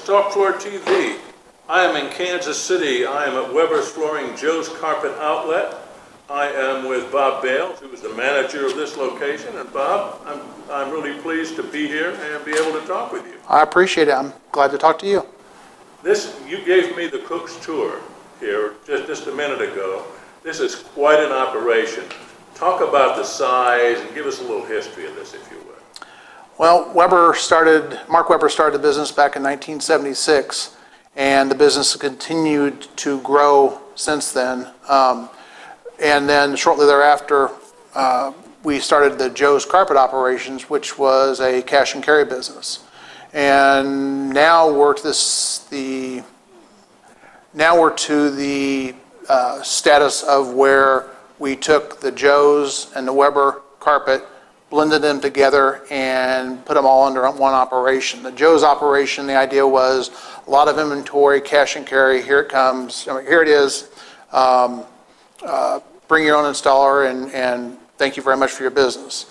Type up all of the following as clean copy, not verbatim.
Talk Floor TV. I am in Kansas City. I am at Weber's Flooring Joe's Carpet Outlet. I am with Bob Bales, who is the manager of this location. And Bob, I'm really pleased to be here and be able to talk with you. I appreciate it. I'm glad to talk to you. You gave me the cook's tour here just a minute ago. This is quite an operation. Talk about the size and give us a little history of this, if you would. Well, Mark Weber started the business back in 1976, and the business has continued to grow since then. And then shortly thereafter, we started the Joe's Carpet Operations, which was a cash and carry business. And now we're to the status of where we took the Joe's and the Weber carpet, blended them together, and put them all under one operation. The Joe's operation, the idea was a lot of inventory, cash and carry. Here it comes. Here it is. Bring your own installer, and thank you very much for your business.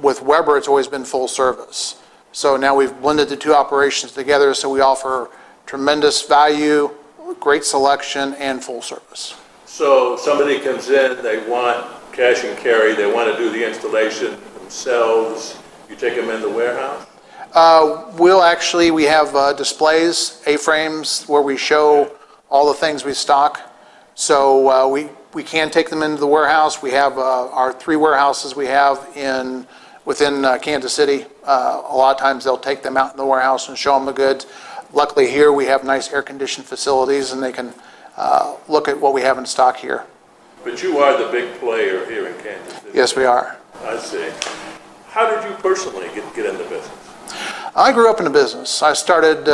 With Weber, it's always been full service. So now we've blended the two operations together, so we offer tremendous value, great selection, and full service. So somebody comes in, they want cash and carry, they want to do the installation themselves. You take them in the warehouse? We have displays, A-frames, where we show all the things we stock. So we can take them into the warehouse. We have our 3 warehouses we have within Kansas City. A lot of times they'll take them out in the warehouse and show them the goods. Luckily here we have nice air-conditioned facilities, and they can look at what we have in stock here. But you are the big player here in Kansas City. Yes, we are. I see. How did you personally get into business? I grew up in the business. I started,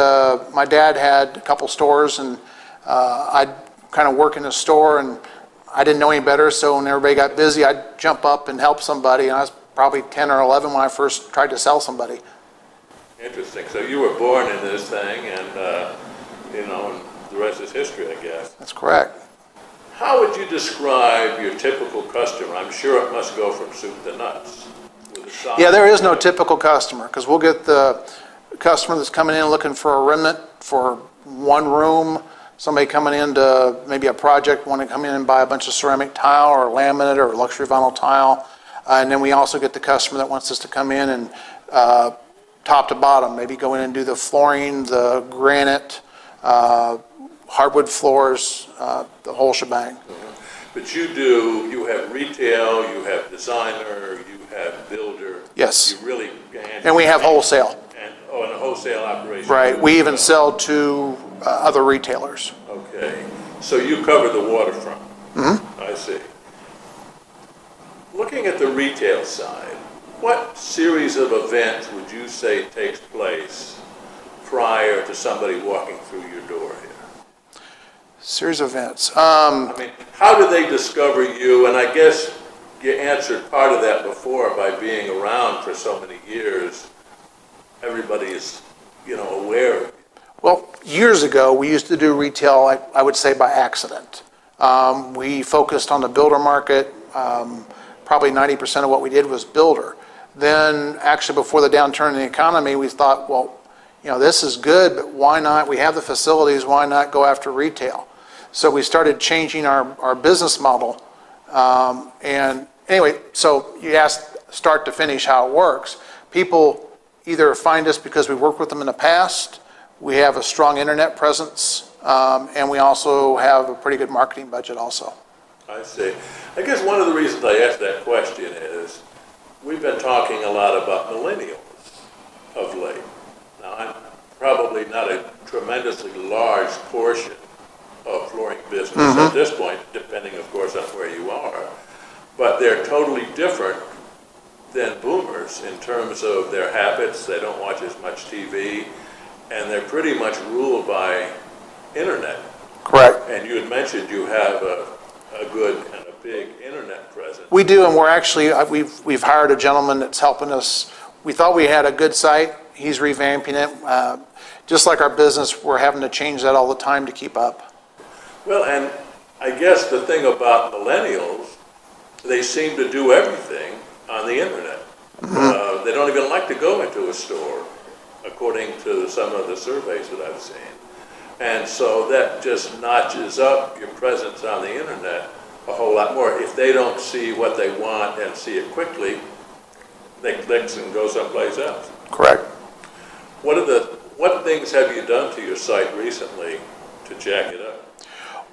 my dad had a couple stores, and I'd kind of work in a store, and I didn't know any better, so when everybody got busy, I'd jump up and help somebody, and I was probably 10 or 11 when I first tried to sell somebody. Interesting. So you were born in this thing, and and the rest is history, I guess. That's correct. How would you describe your typical customer? I'm sure it must go from soup to nuts. Yeah, there is no typical customer, because we'll get the customer that's coming in looking for a remnant for one room, somebody coming in to maybe a project, want to come in and buy a bunch of ceramic tile or laminate or luxury vinyl tile. And then we also get the customer that wants us to come in and top to bottom, maybe go in and do the flooring, the granite, hardwood floors, the whole shebang. But you have retail, you have designer, you have builder. Yes. You really and we have wholesale. And a wholesale operation. Right. We even sell to other retailers. Okay. So you cover the waterfront. Mm-hmm. I see. Looking at the retail side, what series of events would you say takes place prior to somebody walking through your door here? Series of events. How do they discover you? And I guess you answered part of that before by being around for so many years. Everybody is, aware of you. Well, years ago, we used to do retail, I would say, by accident. We focused on the builder market. Probably 90% of what we did was builder. Then, actually, before the downturn in the economy, we thought, well, this is good, but why not? We have the facilities, why not go after retail? So we started changing our business model. And anyway, so you asked start to finish how it works. People either find us because we worked with them in the past, we have a strong internet presence, and we also have a pretty good marketing budget also. I see. I guess one of the reasons I asked that question is we've been talking a lot about millennials of late. Now, I'm probably not a tremendously large portion of flooring business at this point, depending, of course, on where you are. But they're totally different than boomers in terms of their habits. They don't watch as much TV, and they're pretty much ruled by internet. Correct. And you had mentioned you have a good and a big internet presence. We do, and we're actually, we've hired a gentleman that's helping us. We thought we had a good site. He's revamping it. Just like our business, we're having to change that all the time to keep up. Well, and I guess the thing about millennials, they seem to do everything on the internet. They don't even like to go into a store. according to some of the surveys that I've seen. And so that just notches up your presence on the internet a whole lot more. If they don't see what they want and see it quickly, they clicks and go someplace else. Correct. What things have you done to your site recently to jack it up?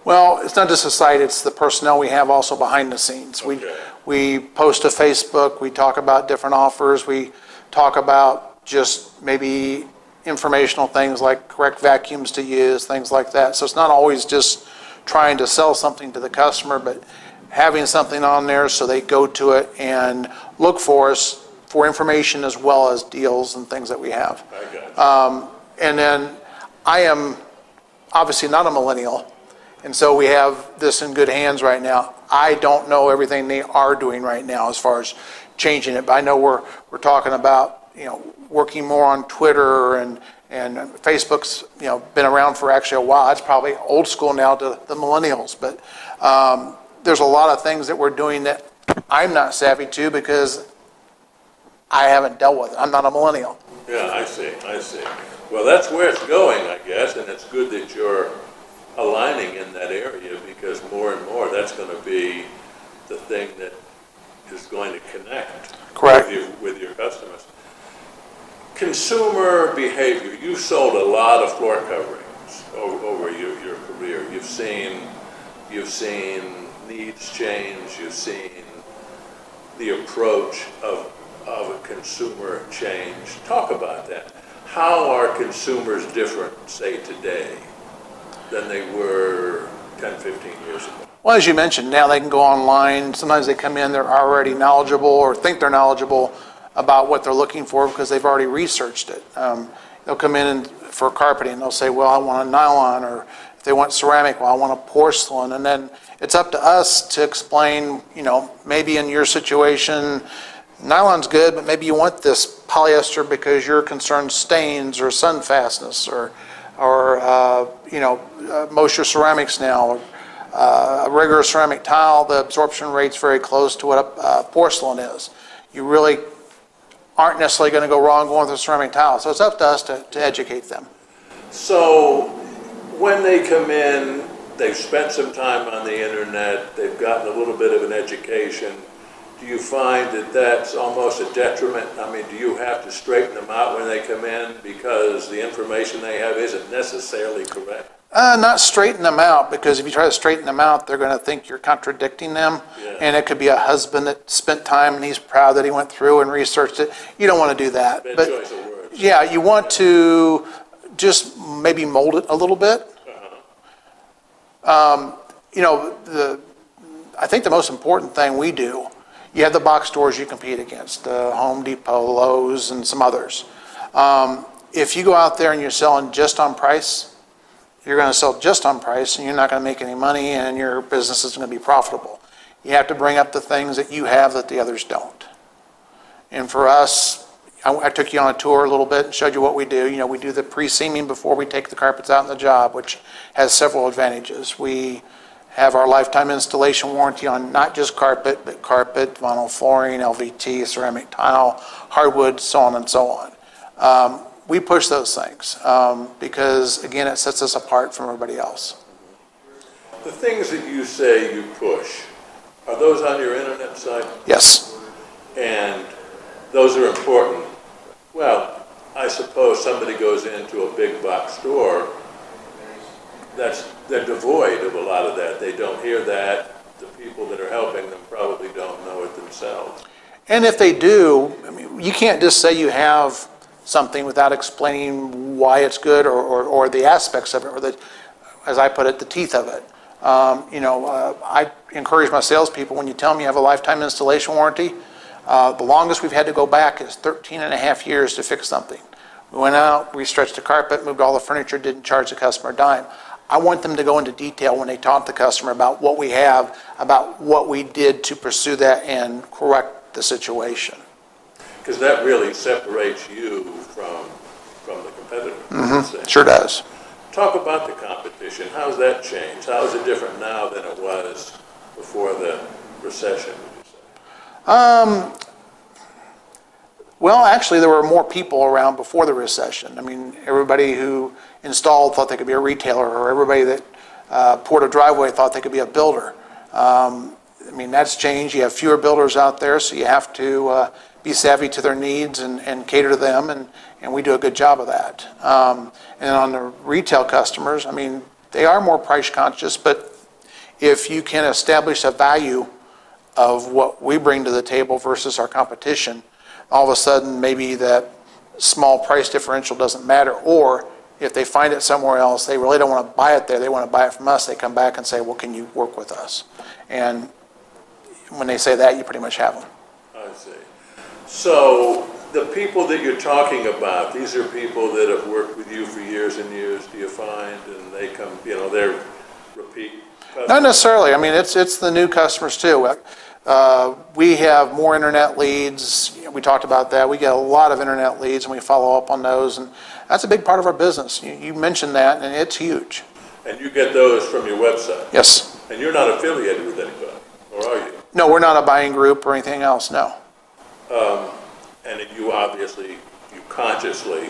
Well, it's not just the site, it's the personnel we have also behind the scenes. Okay. We post to Facebook, we talk about different offers, we talk about just maybe informational things like correct vacuums to use, things like that. So it's not always just trying to sell something to the customer, but having something on there so they go to it and look for us for information as well as deals and things that we have. I got you. And then I am obviously not a millennial, and so we have this in good hands right now. I don't know everything they are doing right now as far as changing it, but I know we're talking about, working more on Twitter and Facebook's, been around for actually a while. It's probably old school now to the millennials, but there's a lot of things that we're doing that I'm not savvy to because I haven't dealt with it. I'm not a millennial. Yeah, I see. Well, that's where it's going, I guess, and it's good that you're aligning in that area because more and more that's going to be the thing that is going to connect Correct. with your customers. Consumer behavior. You sold a lot of floor coverings over your career. You've seen needs change. You've seen the approach of a consumer change. Talk about that. How are consumers different, say, today than they were 10, 15 years ago? Well, as you mentioned, now they can go online. Sometimes they come in, they're already knowledgeable or think they're knowledgeable about what they're looking for because they've already researched it. They'll come in for carpeting, they'll say, well, I want a nylon, or if they want ceramic, well, I want a porcelain. And then it's up to us to explain, maybe in your situation, nylon's good, but maybe you want this polyester because you're concerned stains or sun fastness or most of your ceramics now. A regular ceramic tile, the absorption rate's very close to what a porcelain is. You really aren't necessarily going to go wrong going with a ceramic tile. So it's up to us to educate them. So when they come in, they've spent some time on the internet, they've gotten a little bit of an education. Do you find that that's almost a detriment? I mean, do you have to straighten them out when they come in because the information they have isn't necessarily correct? Not straighten them out, because if you try to straighten them out, they're going to think you're contradicting them. Yeah. And it could be a husband that spent time and he's proud that he went through and researched it. You don't want to do that. Bad But choice of words. yeah, you want to just maybe mold it a little bit. I think the most important thing we do, you have the box stores you compete against, Home Depot, Lowe's, and some others. If you go out there and you're selling just on price, you're going to sell just on price and you're not going to make any money and your business isn't going to be profitable. You have to bring up the things that you have that the others don't. And for us, I took you on a tour a little bit and showed you what we do. We do the pre-seaming before we take the carpets out in the job, which has several advantages. We have our lifetime installation warranty on not just carpet, but carpet, vinyl flooring, LVT, ceramic tile, hardwood, so on and so on. We push those things because, again, it sets us apart from everybody else. The things that you say you push, are those on your internet site? Yes. And those are important. Well, I suppose somebody goes into a big box store, they're devoid of a lot of that. They don't hear that. The people that are helping them probably don't know it themselves. And if they do, you can't just say you have something without explaining why it's good or the aspects of it, or as I put it, the teeth of it. I encourage my salespeople, when you tell them you have a lifetime installation warranty, the longest we've had to go back is 13 and a half years to fix something. We went out, we stretched the carpet, moved all the furniture, didn't charge the customer a dime. I want them to go into detail when they talk to the customer about what we have, about what we did to pursue that and correct the situation. Because that really separates you from the competitor. Mm-hmm. Sure does. Talk about the competition. How's that changed? How is it different now than it was before the recession, would you say? Well, actually, there were more people around before the recession. I mean, everybody who installed thought they could be a retailer, or everybody that poured a driveway thought they could be a builder. I mean, that's changed. You have fewer builders out there, so you have to be savvy to their needs and cater to them, and we do a good job of that. And on the retail customers, I mean, they are more price conscious, but if you can establish a value of what we bring to the table versus our competition, all of a sudden maybe that small price differential doesn't matter, or if they find it somewhere else, they really don't want to buy it there, they want to buy it from us, they come back and say, well, can you work with us? And when they say that, you pretty much have them. I see. So the people that you're talking about, these are people that have worked with you for years and years, do you find? And they come, they're repeat customers? Not necessarily. I mean, it's the new customers too. We have more internet leads. We talked about that. We get a lot of internet leads, and we follow up on those, and that's a big part of our business. You mentioned that, and it's huge. And you get those from your website? Yes. And you're not affiliated with anybody, or are you? No, we're not a buying group or anything else, no. And you obviously, you consciously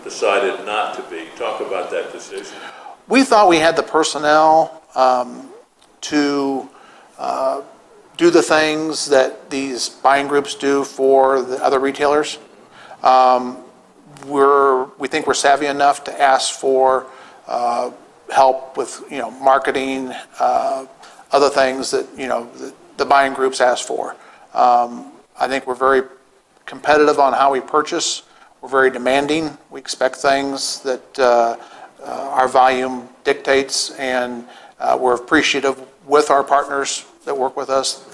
decided not to be. Talk about that decision. We thought we had the personnel to do the things that these buying groups do for the other retailers. We think we're savvy enough to ask for help with marketing, other things that the buying groups ask for. I think we're very competitive on how we purchase. We're very demanding. We expect things that our volume dictates, and we're appreciative with our partners that work with us.